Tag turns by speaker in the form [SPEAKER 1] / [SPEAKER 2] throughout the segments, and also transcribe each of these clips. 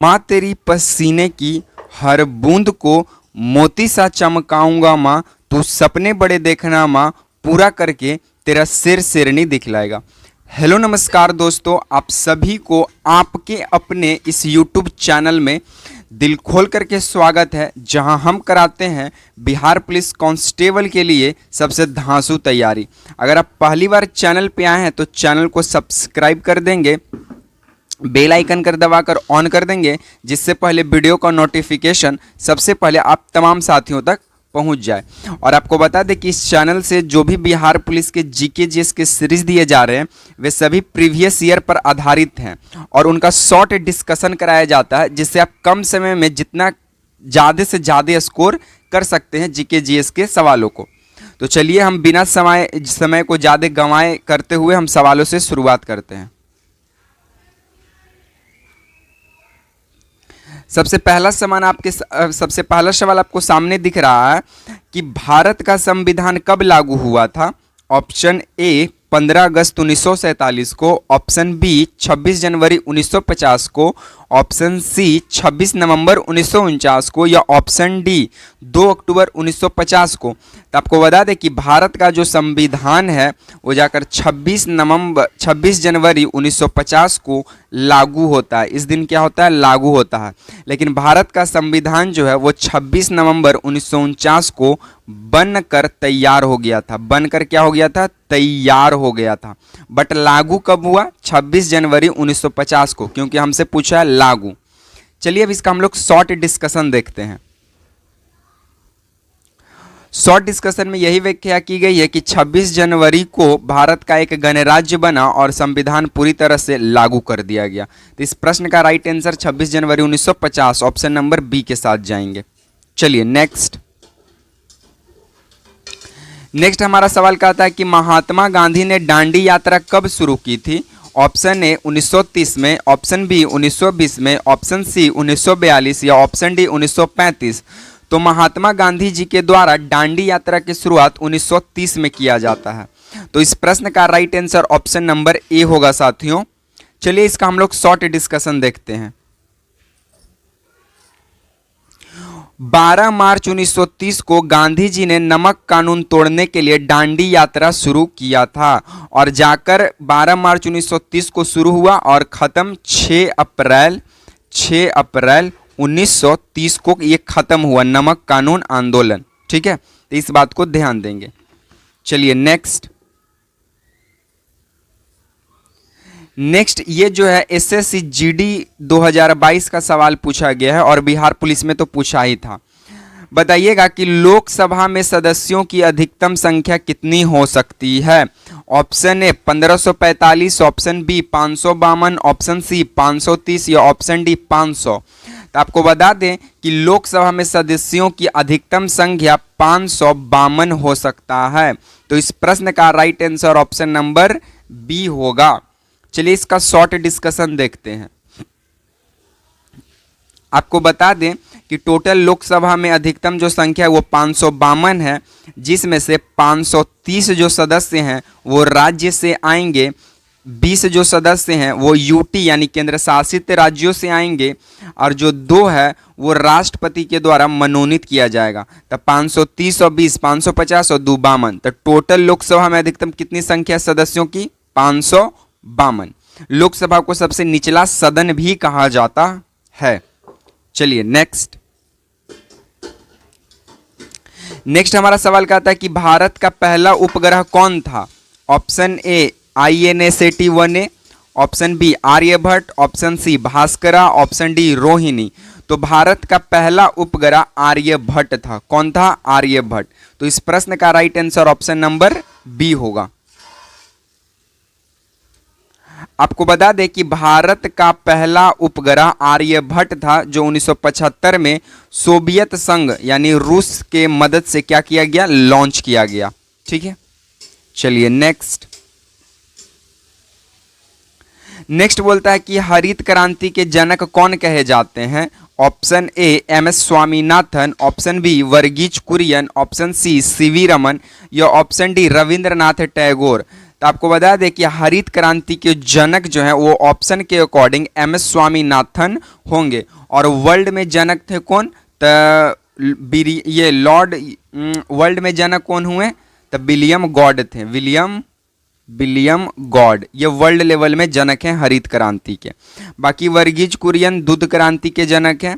[SPEAKER 1] माँ तेरी पसीने की हर बूंद को मोती सा चमकाऊंगा माँ, तू सपने बड़े देखना माँ, पूरा करके तेरा सिर सिरनी दिखलाएगा। हेलो नमस्कार दोस्तों, आप सभी को आपके अपने इस YouTube चैनल में दिल खोल करके स्वागत है, जहां हम कराते हैं बिहार पुलिस कांस्टेबल के लिए सबसे धांसू तैयारी। अगर आप पहली बार चैनल पे आए हैं तो चैनल को सब्सक्राइब कर देंगे, बेल आइकन कर दबाकर ऑन कर देंगे, जिससे पहले वीडियो का नोटिफिकेशन सबसे पहले आप तमाम साथियों तक पहुंच जाए। और आपको बता दें कि इस चैनल से जो भी बिहार पुलिस के जीके जीएस के सीरीज दिए जा रहे हैं वे सभी प्रीवियस ईयर पर आधारित हैं और उनका शॉर्ट डिस्कशन कराया जाता है, जिससे आप कम समय में जितना ज़्यादा से ज़्यादा स्कोर कर सकते हैं जीके जीएस के सवालों को। तो चलिए हम बिना समय को ज़्यादा गंवाए करते हुए हम सवालों से शुरुआत करते हैं। सबसे पहला सवाल आपको सामने दिख रहा है कि भारत का संविधान कब लागू हुआ था। ऑप्शन ए 15 अगस्त 1947 को, ऑप्शन बी 26 जनवरी 1950 को, ऑप्शन सी 26 नवंबर 1949 को, या ऑप्शन डी 2 अक्टूबर 1950 को। तो आपको बता दें कि भारत का जो संविधान है वो जाकर 26 जनवरी 1950 को लागू होता है। इस दिन क्या होता है? लागू होता है। लेकिन भारत का संविधान जो है वो 26 नवंबर 1949 को बनकर तैयार हो गया था। बनकर क्या हो गया था? तैयार हो गया था। बट लागू कब हुआ? 26 जनवरी 1950 को, क्योंकि हमसे पूछा है लागू। चलिए अब इसका हम लोग शॉर्ट डिस्कशन देखते हैं। शॉर्ट डिस्कशन में यही व्याख्या की गई है कि 26 जनवरी को भारत का एक गणराज्य बना और संविधान पूरी तरह से लागू कर दिया गया। तो इस प्रश्न का राइट आंसर 26 जनवरी 1950 ऑप्शन नंबर बी के साथ जाएंगे। चलिए नेक्स्ट हमारा सवाल कहता है कि महात्मा गांधी ने दांडी यात्रा कब शुरू की थी। ऑप्शन ए 1930 में, ऑप्शन बी 1920 में, ऑप्शन सी 1942 या ऑप्शन डी 1935। तो महात्मा गांधी जी के द्वारा दांडी यात्रा की शुरुआत 1930 में किया जाता है। तो इस प्रश्न का right answer option number A होगा साथियों। चलिए इसका हम लोग शॉर्ट डिस्कशन देखते हैं। 12 मार्च 1930 को गांधी जी ने नमक कानून तोड़ने के लिए दांडी यात्रा शुरू किया था और जाकर 12 मार्च 1930 को शुरू हुआ और ख़त्म 6 अप्रैल 1930 को ये ख़त्म हुआ नमक कानून आंदोलन। ठीक है, तो इस बात को ध्यान देंगे। चलिए नेक्स्ट ये जो है एसएससी जीडी 2022 का सवाल पूछा गया है और बिहार पुलिस में तो पूछा ही था। बताइएगा कि लोकसभा में सदस्यों की अधिकतम संख्या कितनी हो सकती है। Option A 1545, option B 552, option C 530 या ऑप्शन डी 500। तो आपको बता दें कि लोकसभा में सदस्यों की अधिकतम संख्या 552 हो सकता है। तो इस प्रश्न का right answer option number B होगा। चलिए इसका शॉर्ट डिस्कशन देखते हैं। आपको बता दें कि टोटल लोकसभा में अधिकतम जो संख्या है वो 552 है, जिसमें से 530 जो सदस्य हैं वो राज्य से आएंगे, 20 जो सदस्य हैं वो यूटी यानी केंद्र शासित राज्यों से आएंगे और जो 2 है वो राष्ट्रपति के द्वारा मनोनीत किया जाएगा। तो 530 और 20 550 और 2 52। तो टोटल लोकसभा में अधिकतम कितनी संख्या सदस्यों की? 552। लोकसभा को सबसे निचला सदन भी कहा जाता है। चलिए नेक्स्ट हमारा सवाल कहता है कि भारत का पहला उपग्रह कौन था। Option A INSAT-1A, option B Aryabhata, option C Bhaskara, option D Rohini. तो भारत का पहला उपग्रह आर्यभट्ट था। कौन था? आर्यभट्ट। तो इस प्रश्न का right answer option number B होगा। आपको बता दें कि भारत का पहला उपग्रह आर्यभट्ट था, जो 1975 में सोवियत संघ यानी रूस के मदद से क्या किया गया? लॉन्च किया गया। ठीक है, चलिए नेक्स्ट बोलता है कि हरित क्रांति के जनक कौन कहे जाते हैं। Option A MS Swaminathan, option B Verghese Kurien, option C CV Raman या ऑप्शन डी रविंद्रनाथ टैगोर। तो आपको बता दें कि हरित क्रांति के जनक जो है वो ऑप्शन के अकॉर्डिंग MS स्वामीनाथन होंगे। और वर्ल्ड में जनक थे कौन? तो ये लॉर्ड वर्ल्ड में जनक कौन हुए? तो विलियम गॉड थे, विलियम गॉड, ये वर्ल्ड लेवल में जनक हैं हरित क्रांति के। बाकी वर्गीज कुरियन दूध क्रांति के जनक हैं।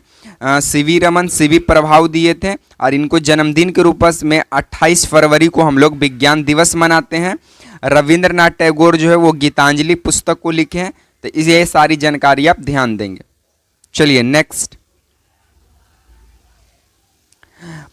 [SPEAKER 1] CV रमन CV प्रभाव दिए थे और इनको जन्मदिन के रूप में 28 फरवरी को हम लोग विज्ञान दिवस मनाते हैं। रविंद्रनाथ टैगोर जो है वो गीतांजलि पुस्तक को लिखे हैं। तो ये सारी जानकारी आप ध्यान देंगे। चलिए नेक्स्ट,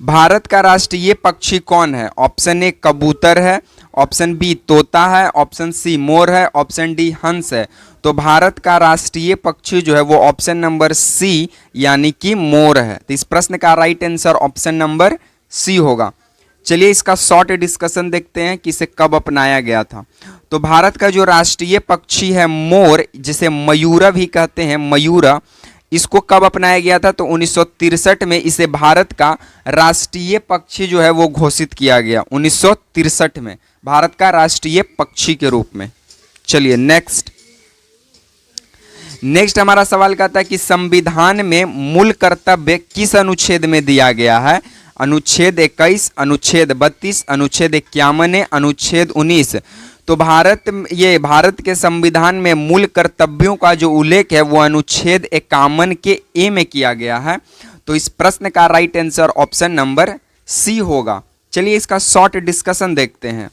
[SPEAKER 1] भारत का राष्ट्रीय पक्षी कौन है? ऑप्शन ए कबूतर है, ऑप्शन बी तोता है, ऑप्शन सी मोर है, ऑप्शन डी हंस है। तो भारत का राष्ट्रीय पक्षी जो है वो ऑप्शन नंबर सी यानी कि मोर है। तो इस प्रश्न का right answer option number C होगा। चलिए इसका शॉर्ट डिस्कशन देखते हैं कि इसे कब अपनाया गया था। तो भारत का जो राष्ट्रीय पक्षी है मोर, जिसे मयूरा भी कहते हैं, मयूरा, इसको कब अपनाया गया था? तो 1963 में इसे भारत का राष्ट्रीय पक्षी जो है वो घोषित किया गया, 1963 में भारत का राष्ट्रीय पक्षी के रूप में। चलिए नेक्स्ट हमारा सवाल कहता है कि संविधान में मूल कर्तव्य किस अनुच्छेद में दिया गया है? अनुच्छेद 21, अनुच्छेद 32, अनुच्छेद 51, अनुच्छेद 19। तो भारत के संविधान में मूल कर्तव्यों का जो उल्लेख है वो अनुच्छेद 51 के ए में किया गया है। तो इस प्रश्न का right answer option number C होगा। चलिए इसका शॉर्ट डिस्कशन देखते हैं।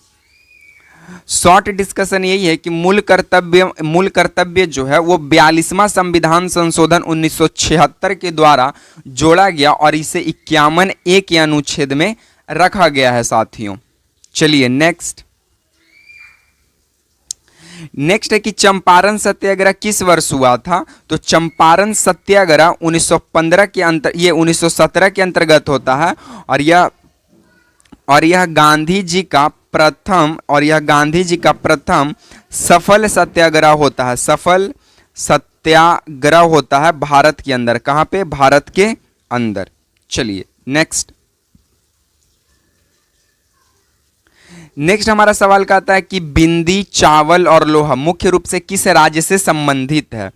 [SPEAKER 1] शॉर्ट डिस्कशन यही है कि मूल कर्तव्य जो है वो 42वां संविधान संशोधन 1976 के द्वारा जोड़ा गया और इसे 51 ए के अनुच्छेद में रखा गया है साथियों। चलिए नेक्स्ट है कि चंपारण सत्याग्रह किस वर्ष हुआ था? तो चंपारण सत्याग्रह 1917 के अंतर्गत होता है और यह गांधी जी का प्रथम सफल सत्याग्रह होता है। सफल सत्याग्रह होता है भारत के अंदर। कहां पे? भारत के अंदर। चलिए नेक्स्ट हमारा सवाल कहता है कि बिंदी, चावल और लोहा मुख्य रूप से किस राज्य से संबंधित है?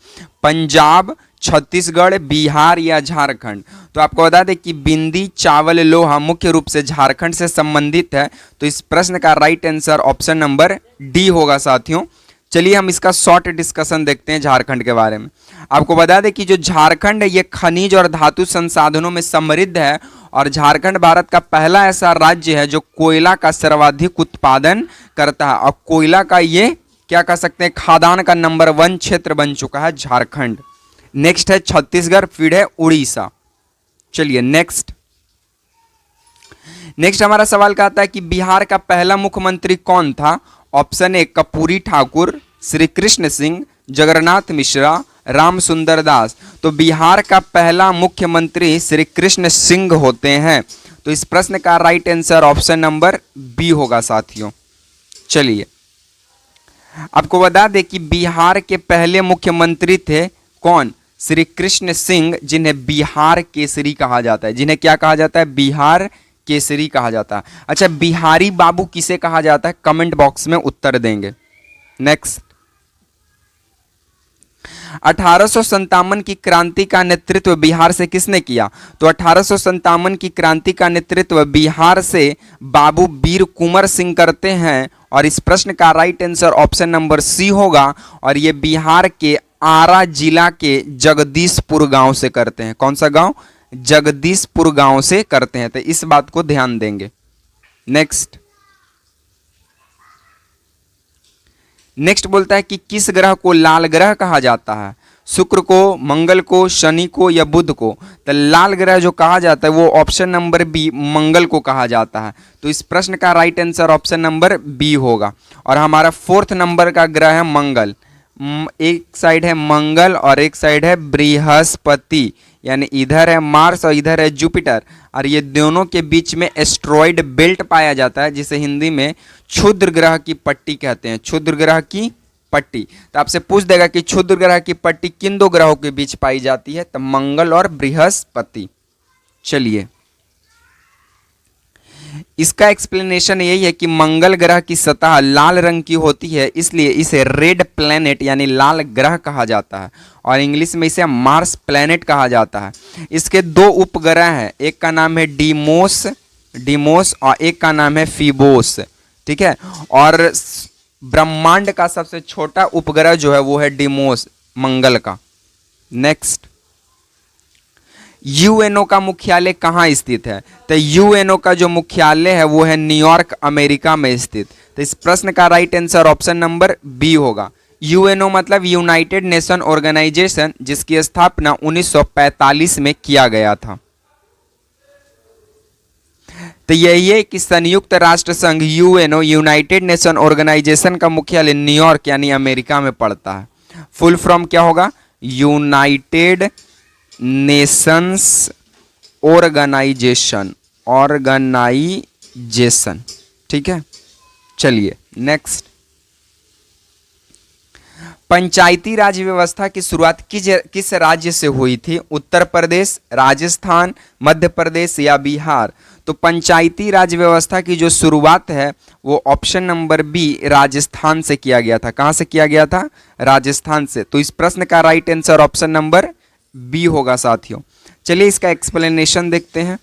[SPEAKER 1] पंजाब, छत्तीसगढ़, बिहार या झारखंड? तो आपको बता दें कि बिंदी, चावल, लोहा मुख्य रूप से झारखंड से संबंधित है। तो इस प्रश्न का right answer option number D होगा साथियों। चलिए हम इसका शॉर्ट डिस्कशन देखते हैं झारखंड के बारे में। आपको बता दें कि जो झारखंड है ये खनिज और धातु संसाधनों में समृद्ध है और झारखंड भारत का पहला ऐसा राज्य है जो कोयला का सर्वाधिक उत्पादन करता है। और कोयला का ये क्या कह सकते हैं, खादान का नंबर 1 क्षेत्र बन चुका है झारखंड। नेक्स्ट है छत्तीसगढ़, फिर है उड़ीसा। चलिए नेक्स्ट हमारा सवाल कहता है कि बिहार का पहला मुख्यमंत्री कौन था? ऑप्शन ए कर्पूरी ठाकुर, श्री कृष्ण सिंह, जगन्नाथ मिश्रा, राम सुंदर दास। तो बिहार का पहला मुख्यमंत्री श्री कृष्ण सिंह होते हैं। तो इस प्रश्न का right answer option number B होगा साथियों। चलिए आपको बता दें कि बिहार के पहले मुख्यमंत्री थे कौन? श्री कृष्ण सिंह, जिन्हें बिहार केसरी कहा जाता है। जिन्हें क्या कहा जाता है? बिहार केसरी कहा जाता है। अच्छा, बिहारी बाबू किसे कहा जाता है? कमेंट बॉक्स में उत्तर देंगे। नेक्स्ट 1857 की क्रांति का नेतृत्व बिहार से किसने किया? तो 1857 की क्रांति का नेतृत्व बिहार से बाबू वीर कुंवर सिंह करते हैं और इस प्रश्न का right answer option number C होगा। और ये बिहार के आरा जिला के जगदीशपुर गांव से करते हैं। कौन सा गांव? जगदीशपुर गांव से करते हैं। तो इस बात को ध्यान देंगे। नेक्स्ट बोलता है कि किस ग्रह को लाल ग्रह कहा जाता है? शुक्र को, मंगल को, शनि को या बुध को? तो लाल ग्रह जो कहा जाता है वो ऑप्शन नंबर बी मंगल को कहा जाता है। तो इस प्रश्न का right answer option number B होगा। और हमारा 4th नंबर का ग्रह है मंगल। एक साइड है मंगल और एक साइड है बृहस्पति, यानी इधर है मार्स और इधर है जुपिटर। और ये दोनों के बीच में एस्ट्रॉइड बेल्ट पाया जाता है जिसे हिंदी में क्षुद्र ग्रह की पट्टी कहते हैं। क्षुद्र ग्रह की पट्टी। तो आपसे पूछ देगा कि क्षुद्र ग्रह की पट्टी किन दो ग्रहों के बीच पाई जाती है? तो मंगल और बृहस्पति। चलिए इसका एक्सप्लेनेशन यही है कि मंगल ग्रह की सतह लाल रंग की होती है, इसलिए इसे रेड प्लैनेट यानी लाल ग्रह कहा जाता है, और इंग्लिश में इसे मार्स प्लैनेट कहा जाता है। इसके दो उपग्रह हैं, एक का नाम है डीमोस और एक का नाम है फीबोस, ठीक है। और ब्रह्मांड का सबसे छोटा उपग्रह जो है वो है डीमोस, मंगल का। नेक्स्ट, यूएनओ का मुख्यालय कहाँ स्थित है? तो यूएनओ का जो मुख्यालय है वो है न्यूयॉर्क, अमेरिका में स्थित। तो इस प्रश्न का right answer option number B होगा। यूएनओ मतलब यूनाइटेड नेशन ऑर्गेनाइजेशन, जिसकी स्थापना 1945 में किया गया था। तो यही है कि संयुक्त राष्ट्र संघ यूएनओ, यूनाइटेड नेशन ऑर्गेनाइजेशन का मुख्यालय न्यूयॉर्क यानी अमेरिका में पड़ता है। फुल फॉर्म क्या होगा? यूनाइटेड नेशंस ऑर्गेनाइजेशन, ठीक है। चलिए नेक्स्ट, पंचायती राज व्यवस्था की शुरुआत किस राज्य से हुई थी? उत्तर प्रदेश, राजस्थान, मध्य प्रदेश या बिहार? तो पंचायती राज व्यवस्था की जो शुरुआत है वो ऑप्शन नंबर बी राजस्थान से किया गया था। कहां से किया गया था? राजस्थान से। तो इस प्रश्न का right answer option number B होगा साथियों। चलिए इसका एक्सप्लेनेशन देखते हैं।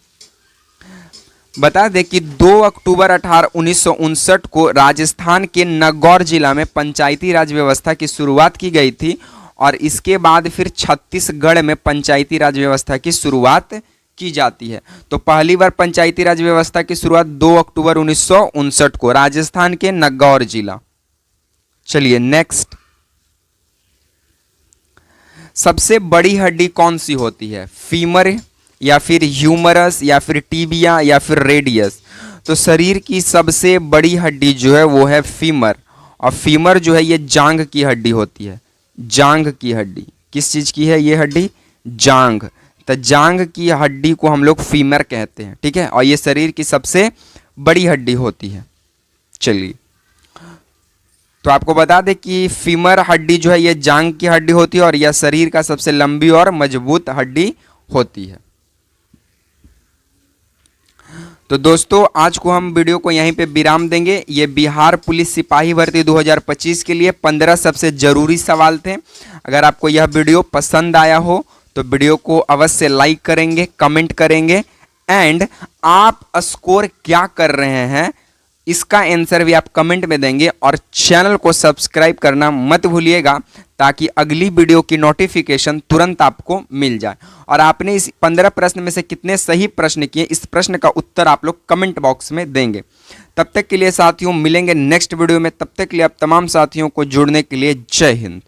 [SPEAKER 1] बता दें कि 2 अक्टूबर 1959 को राजस्थान के नागौर जिला में पंचायती राज व्यवस्था की शुरुआत की गई थी, और इसके बाद फिर छत्तीसगढ़ में पंचायती राज व्यवस्था की शुरुआत की जाती है। तो पहली बार पंचायती राज व्यवस्था की शुरुआत 2 अक्टूबर 1959 को राजस्थान के नागौर जिला। चलिए नेक्स्ट, सबसे बड़ी हड्डी कौन सी होती है? फीमर या फिर ह्यूमरस या फिर टीबिया या फिर रेडियस? तो शरीर की सबसे बड़ी हड्डी जो है वो है फीमर, और फीमर जो है ये जांघ की हड्डी होती है। जांघ की हड्डी किस चीज की है? ये हड्डी जांघ। तो जांघ की हड्डी को हम लोग फीमर कहते हैं, ठीक है, और ये शरीर की सबसे बड़ी हड्डी होती है। चलिए, तो आपको बता दें कि फीमर हड्डी जो है ये जांघ की हड्डी होती है, और यह शरीर का सबसे लंबी और मजबूत हड्डी होती है। तो दोस्तों आज को हम वीडियो को यहीं पे विराम देंगे। ये बिहार पुलिस सिपाही भर्ती 2025 के लिए 15 सबसे जरूरी सवाल थे। अगर आपको यह वीडियो पसंद आया हो तो वीडियो को अवश्य लाइक करेंगे, कमेंट करेंगे, एंड आप स्कोर क्या कर रहे हैं इसका आंसर भी आप कमेंट में देंगे, और चैनल को सब्सक्राइब करना मत भूलिएगा ताकि अगली वीडियो की नोटिफिकेशन तुरंत आपको मिल जाए। और आपने इस 15 प्रश्न में से कितने सही प्रश्न किए, इस प्रश्न का उत्तर आप लोग कमेंट बॉक्स में देंगे। तब तक के लिए साथियों मिलेंगे नेक्स्ट वीडियो में। तब तक के लिए आप तमाम साथियों को जुड़ने के लिए जय हिंद।